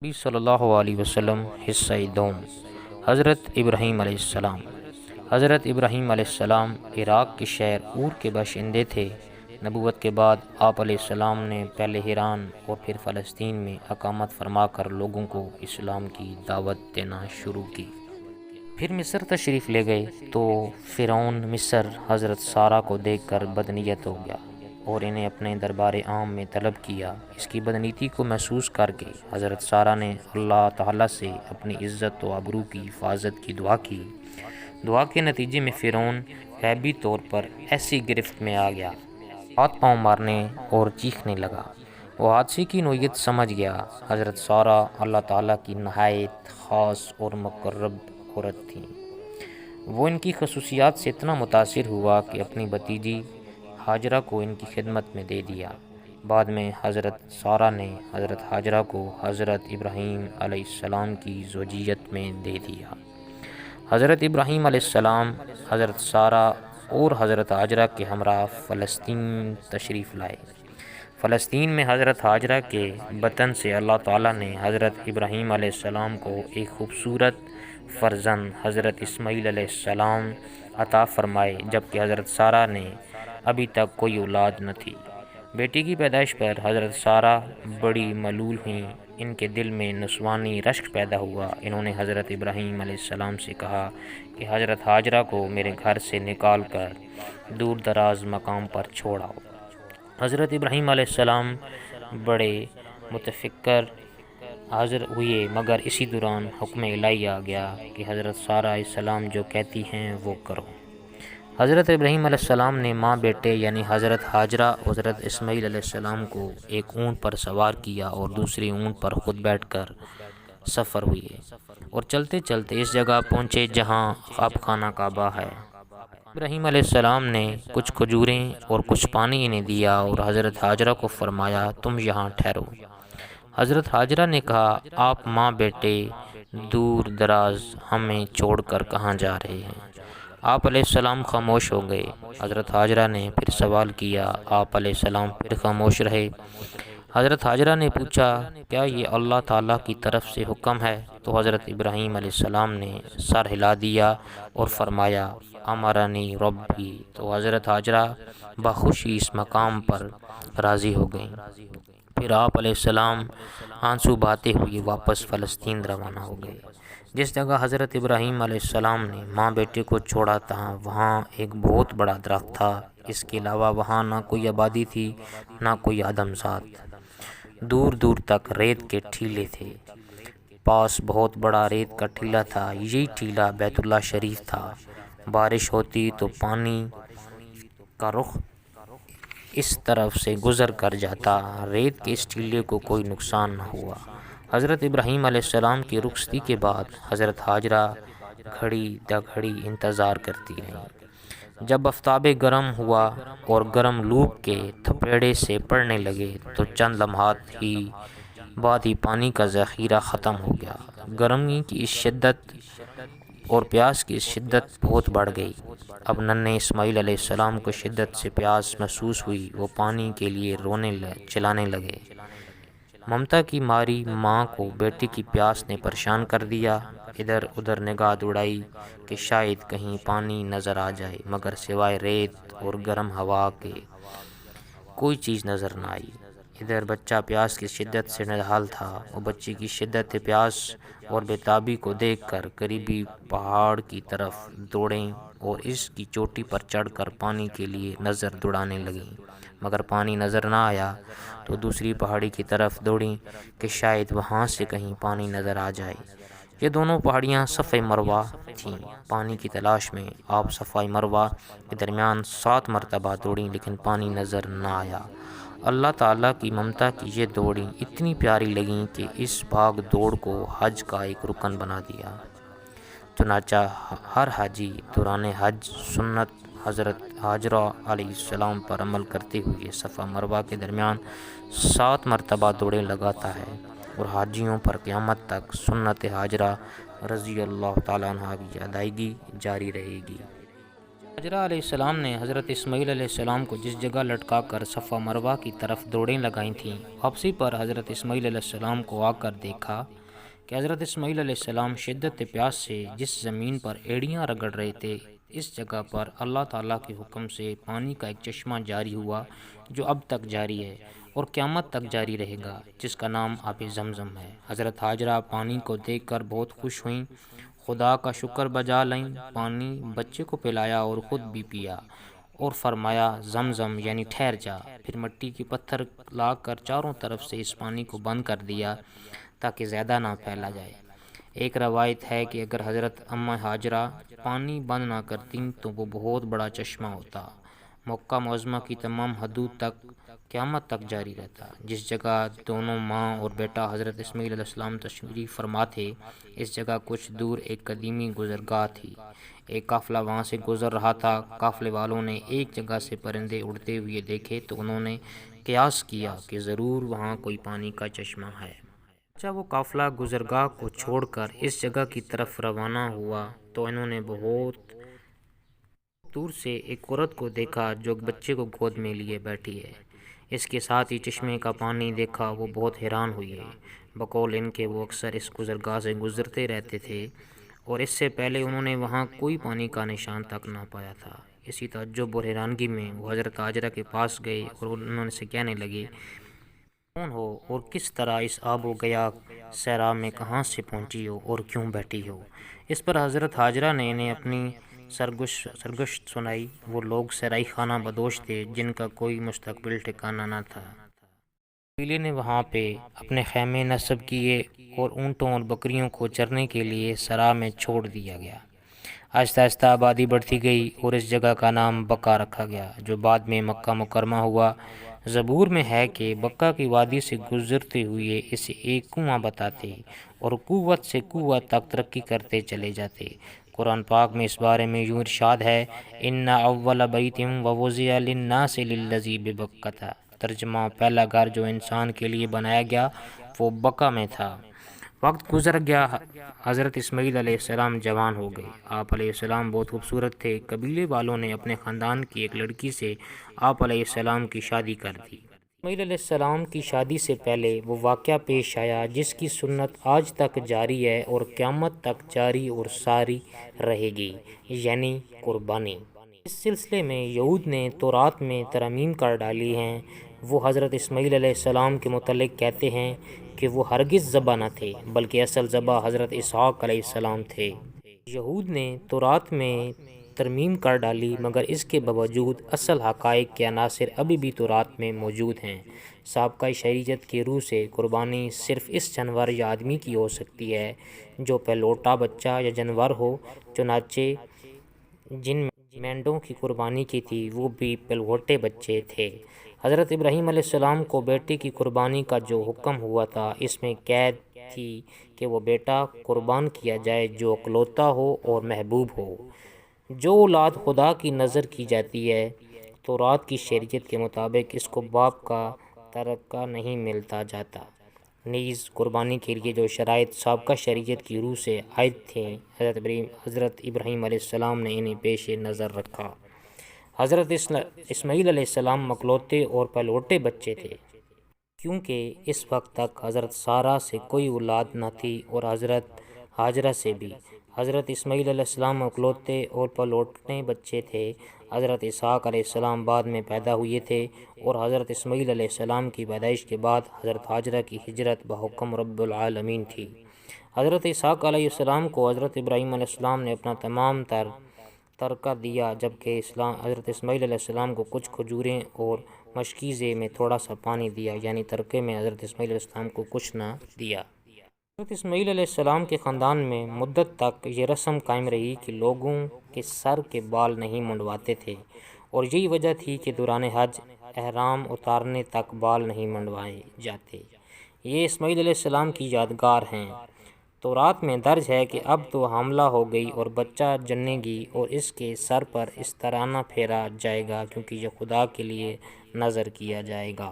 نبی صلی اللہ علیہ وسلم حصہ دوم حضرت ابراہیم علیہ السلام۔ حضرت ابراہیم علیہ السلام عراق کے شہر اور کے باشندے تھے۔ نبوت کے بعد آپ علیہ السلام نے پہلے ایران اور پھر فلسطین میں اقامت فرما کر لوگوں کو اسلام کی دعوت دینا شروع کی۔ پھر مصر تشریف لے گئے تو فرعون مصر حضرت سارہ کو دیکھ کر بدنیت ہو گیا اور انہیں اپنے دربار عام میں طلب کیا۔ اس کی بدنیتی کو محسوس کر کے حضرت سارہ نے اللہ تعالیٰ سے اپنی عزت و آبرو کی حفاظت کی دعا کی۔ دعا کے نتیجے میں فرعون غیبی طور پر ایسی گرفت میں آ گیا، ہاتھ پاؤں مارنے اور چیخنے لگا۔ وہ حادثے کی نوعیت سمجھ گیا۔ حضرت سارہ اللہ تعالیٰ کی نہایت خاص اور مقرب عورت تھیں۔ وہ ان کی خصوصیات سے اتنا متاثر ہوا کہ اپنی بھتیجی ہاجرہ کو ان کی خدمت میں دے دیا۔ بعد میں حضرت سارہ نے حضرت ہاجرہ کو حضرت ابراہیم علیہ السلام کی زوجیت میں دے دیا۔ حضرت ابراہیم علیہ السلام حضرت سارہ اور حضرت ہاجرہ کے ہمراہ فلسطین تشریف لائے۔ فلسطین میں حضرت ہاجرہ کے بطن سے اللہ تعالیٰ نے حضرت ابراہیم علیہ السلام کو ایک خوبصورت فرزند حضرت اسماعیل علیہ السلام عطا فرمائے، جبکہ حضرت سارہ نے ابھی تک کوئی اولاد نہ تھی۔ بیٹی کی پیدائش پر حضرت سارہ بڑی ملول ہوئیں۔ ان کے دل میں نسوانی رشک پیدا ہوا۔ انہوں نے حضرت ابراہیم علیہ السلام سے کہا کہ حضرت ہاجرہ کو میرے گھر سے نکال کر دور دراز مقام پر چھوڑاؤ۔ حضرت ابراہیم علیہ السلام بڑے متفکر حاضر ہوئے، مگر اسی دوران حکم الہی آ گیا کہ حضرت سارہ علیہ السلام جو کہتی ہیں وہ کرو۔ حضرت ابراہیم علیہ السلام نے ماں بیٹے یعنی حضرت ہاجرہ اور حضرت اسماعیل علیہ السلام کو ایک اونٹ پر سوار کیا اور دوسری اونٹ پر خود بیٹھ کر سفر ہوئے اور چلتے چلتے اس جگہ پہنچے جہاں اب خانہ کعبہ ہے۔ ابراہیم علیہ السلام نے کچھ کھجوریں اور کچھ پانی انہیں دیا اور حضرت ہاجرہ کو فرمایا تم یہاں ٹھہرو۔ حضرت ہاجرہ نے کہا آپ ماں بیٹے دور دراز ہمیں چھوڑ کر کہاں جا رہے ہیں؟ آپ علیہ السلام خاموش ہو گئے۔ حضرت ہاجرہ نے پھر سوال کیا، آپ علیہ السلام پھر خاموش رہے۔ حضرت ہاجرہ نے پوچھا کیا یہ اللہ تعالیٰ کی طرف سے حکم ہے؟ تو حضرت ابراہیم علیہ السلام نے سر ہلا دیا اور فرمایا امرنی ربی۔ تو حضرت ہاجرہ بخوشی اس مقام پر راضی ہو گئیں۔ پھر آپ علیہ السلام آنسو بہاتے ہوئے واپس فلسطین روانہ ہو گئے۔ جس جگہ حضرت ابراہیم علیہ السلام نے ماں بیٹے کو چھوڑا تھا وہاں ایک بہت بڑا درخت تھا۔ اس کے علاوہ وہاں نہ کوئی آبادی تھی نہ کوئی آدمزاد۔ دور دور تک ریت کے ٹیلے تھے۔ پاس بہت بڑا ریت کا ٹیلہ تھا، یہی ٹیلہ بیت اللہ شریف تھا۔ بارش ہوتی تو پانی کا رخ اس طرف سے گزر کر جاتا، ریت کے اس ٹیلے کو کوئی نقصان نہ ہوا۔ حضرت ابراہیم علیہ السلام کی رخصتی کے بعد حضرت ہاجرہ گھڑی دگھڑی انتظار کرتی رہیں۔ جب آفتاب گرم ہوا اور گرم لوپ کے تھپیڑے سے پڑنے لگے تو چند لمحات ہی بعد ہی پانی کا ذخیرہ ختم ہو گیا۔ گرمی کی اس شدت اور پیاس کی اس شدت بہت بڑھ گئی۔ اب ننھے اسماعیل علیہ السلام کو شدت سے پیاس محسوس ہوئی۔ وہ پانی کے لیے رونے چلانے لگے۔ ممتا کی ماری ماں کو بیٹی کی پیاس نے پریشان کر دیا۔ ادھر ادھر نگاہ دوڑائی کہ شاید کہیں پانی نظر آ جائے، مگر سوائے ریت اور گرم ہوا کے کوئی چیز نظر نہ آئی۔ ادھر بچہ پیاس کی شدت سے نڈھال تھا۔ وہ بچی کی شدت پیاس اور بے تابی کو دیکھ کر قریبی پہاڑ کی طرف دوڑیں اور اس کی چوٹی پر چڑھ کر پانی کے لیے نظر دوڑانے لگیں، مگر پانی نظر نہ آیا تو دوسری پہاڑی کی طرف دوڑیں کہ شاید وہاں سے کہیں پانی نظر آ جائے۔ یہ دونوں پہاڑیاں صفا مروہ تھیں۔ پانی کی تلاش میں آپ صفا مروہ کے درمیان 7 مرتبہ دوڑیں لیکن پانی نظر نہ آیا۔ اللہ تعالیٰ کی ممتا کی یہ دوڑیں اتنی پیاری لگیں کہ اس بھاگ دوڑ کو حج کا ایک رکن بنا دیا۔ چنانچہ ہر حاجی دوران حج سنت حضرت ہاجرہ علیہ السلام پر عمل کرتے ہوئے صفا مروہ کے درمیان 7 مرتبہ دوڑیں لگاتا ہے، اور حاجیوں پر قیامت تک سنت ہاجرہ رضی اللہ تعالیٰ عنہ کی ادائیگی جاری رہے گی۔ حاجرہ علیہ السلام نے حضرت اسماعیل علیہ السلام کو جس جگہ لٹکا کر صفا مروہ کی طرف دوڑیں لگائی تھیں، واپسی پر حضرت اسماعیل علیہ السلام کو آ کر دیکھا کہ حضرت اسماعیل علیہ السلام شدت پیاس سے جس زمین پر ایڑیاں رگڑ رہے تھے، اس جگہ پر اللہ تعالیٰ کے حکم سے پانی کا ایک چشمہ جاری ہوا جو اب تک جاری ہے اور قیامت تک جاری رہے گا، جس کا نام آب زمزم ہے۔ حضرت حاجرہ پانی کو دیکھ کر بہت خوش ہوئیں، خدا کا شکر بجا لائیں، پانی بچے کو پلایا اور خود بھی پیا اور فرمایا زمزم یعنی ٹھہر جا۔ پھر مٹی کے پتھر لا کر چاروں طرف سے اس پانی کو بند کر دیا تاکہ زیادہ نہ پھیلا جائے۔ ایک روایت ہے کہ اگر حضرت اماں ہاجرہ پانی بند نہ کرتیں تو وہ بہت بڑا چشمہ ہوتا، مکہ معظمہ کی تمام حدود تک قیامت تک جاری رہتا۔ جس جگہ دونوں ماں اور بیٹا حضرت اسماعیل علیہ السلام تشریف فرما تھے، اس جگہ کچھ دور ایک قدیمی گزرگاہ تھی۔ ایک قافلہ وہاں سے گزر رہا تھا۔ قافلے والوں نے ایک جگہ سے پرندے اڑتے ہوئے دیکھے تو انہوں نے قیاس کیا کہ ضرور وہاں کوئی پانی کا چشمہ ہے۔ جب وہ قافلہ گزرگاہ کو چھوڑ کر اس جگہ کی طرف روانہ ہوا تو انہوں نے بہت دور سے ایک عورت کو دیکھا جو بچے کو گود میں لیے بیٹھی ہے۔ اس کے ساتھ ہی چشمے کا پانی دیکھا، وہ بہت حیران ہوئے۔ بقول ان کے وہ اکثر اس گزرگاہ سے گزرتے رہتے تھے اور اس سے پہلے انہوں نے وہاں کوئی پانی کا نشان تک نہ پایا تھا۔ اسی تعجب اور حیرانگی میں وہ حضرت حاجرہ کے پاس گئے اور انہوں سے کہنے لگے، کون ہو اور کس طرح اس آب و گیا صحرا میں کہاں سے پہنچی ہو اور کیوں بیٹھی ہو؟ اس پر حضرت حاجرہ نے انہیں اپنی سرگشت سنائی۔ وہ لوگ صحرائی خانہ بدوش تھے جن کا کوئی مستقبل ٹھکانہ نہ تھا۔ قبیلے نے وہاں پہ اپنے خیمے نصب کیے اور اونٹوں اور بکریوں کو چرنے کے لیے صحرا میں چھوڑ دیا گیا۔ آہستہ آہستہ آبادی بڑھتی گئی اور اس جگہ کا نام بقا رکھا گیا جو بعد میں مکہ مکرمہ ہوا۔ زبور میں ہے کہ بقا کی وادی سے گزرتے ہوئے اسے ایک کنواں بتاتے اور قوت سے قوت تک ترقی کرتے چلے جاتے۔ قرآن پاک میں اس بارے میں یوں ارشاد ہے، اِنَّ أَوَّلَ بَيْتٍ وَوُضِعَ لِلنَّاسِ لِلَّذِي بِبَکَّةَ، ترجمہ پہلا گھر جو انسان کے لیے بنایا گیا وہ بقا میں تھا۔ وقت گزر گیا، حضرت اسماعیل علیہ السلام جوان ہو گئے۔ آپ علیہ السلام بہت خوبصورت تھے۔ قبیلے والوں نے اپنے خاندان کی ایک لڑکی سے آپ علیہ السلام کی شادی کر دی۔ اسماعیل علیہ السلام کی شادی سے پہلے وہ واقعہ پیش آیا جس کی سنت آج تک جاری ہے اور قیامت تک جاری اور ساری رہے گی، یعنی قربانی۔ اس سلسلے میں یہود نے تورات میں ترامیم کر ڈالی ہیں۔ وہ حضرت اسماعیل علیہ السلام کے متعلق کہتے ہیں کہ وہ ہرگز ذبح نہ تھے بلکہ اصل ذبح حضرت اسحاق علیہ السلام تھے۔ یہود نے تورات میں ترمیم کر ڈالی مگر اس کے باوجود اصل حقائق کے عناصر ابھی بھی تورات میں موجود ہیں۔ سابقہ شریعت کی روح سے قربانی صرف اس جانور یا آدمی کی ہو سکتی ہے جو پہلوٹا بچہ یا جانور ہو، چنانچہ جن مینڈوں کی قربانی کی تھی وہ بھی پہلوٹے بچے تھے۔ حضرت ابراہیم علیہ السلام کو بیٹے کی قربانی کا جو حکم ہوا تھا اس میں قید تھی کہ وہ بیٹا قربان کیا جائے جو اکلوتا ہو اور محبوب ہو، جو اولاد خدا کی نظر کی جاتی ہے۔ تورات کی شریعت کے مطابق اس کو باپ کا ترکہ نہیں ملتا جاتا۔ نیز قربانی کے لیے جو شرائط سابقہ شریعت کی روح سے عائد تھیں، حضرت ابراہیم علیہ السلام نے انہیں پیش نظر رکھا۔ حضرت اسماعیل علیہ السلام اکلوتے اور پہلوٹے بچے تھے کیونکہ اس وقت تک حضرت سارہ سے کوئی اولاد نہ تھی اور حضرت ہاجرہ سے بھی۔ حضرت اسماعیل علیہ السلام اکلوتے اور پہلوٹے بچے تھے۔ حضرت اسحاق علیہ السلام بعد میں پیدا ہوئے تھے اور حضرت اسماعیل علیہ السلام کی پیدائش کے بعد حضرت ہاجرہ کی ہجرت بحکم رب العالمین تھی۔ حضرت اسحاق علیہ السلام کو حضرت ابراہیم علیہ السلام نے اپنا تمام ترکہ دیا جبکہ حضرت اسماعیل علیہ السلام کو کچھ کھجوریں اور مشکیزے میں تھوڑا سا پانی دیا، یعنی ترکے میں حضرت اسماعیل علیہ السلام کو کچھ نہ دیا۔ حضرت اسماعیل علیہ السلام کے خاندان میں مدت تک یہ رسم قائم رہی کہ لوگوں کے سر کے بال نہیں منڈواتے تھے اور یہی وجہ تھی کہ دوران حج احرام اتارنے تک بال نہیں منڈوائے جاتے۔ یہ اسماعیل علیہ السلام کی یادگار ہیں۔ تورات میں درج ہے کہ اب تو حاملہ ہو گئی اور بچہ جننے گی اور اس کے سر پر استرانہ پھیرا جائے گا کیونکہ یہ خدا کے لیے نذر کیا جائے گا۔